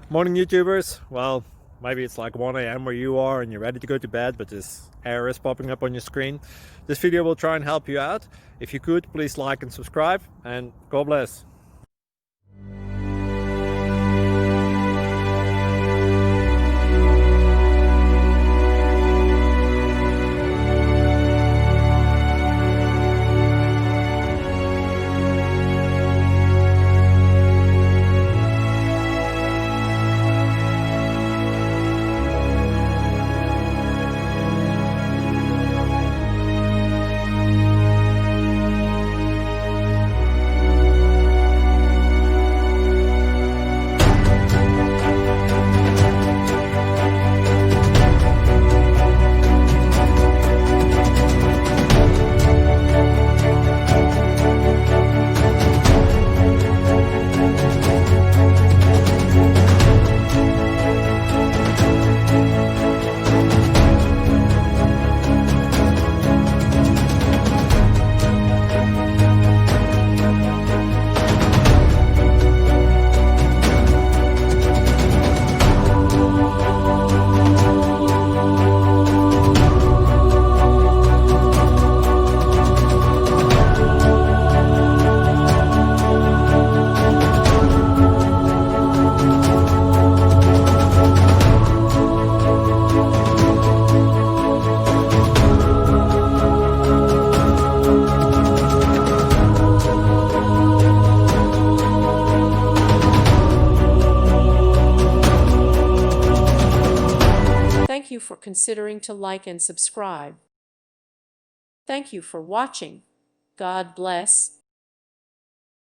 Morning YouTubers. Well, maybe it's like 1 a.m. where you are and you're ready to go to bed, but this error is popping up on your screen. This video will try and help you out. If you could, please like and subscribe, and God bless. Thank you for considering to like and subscribe. Thank you for watching. God bless.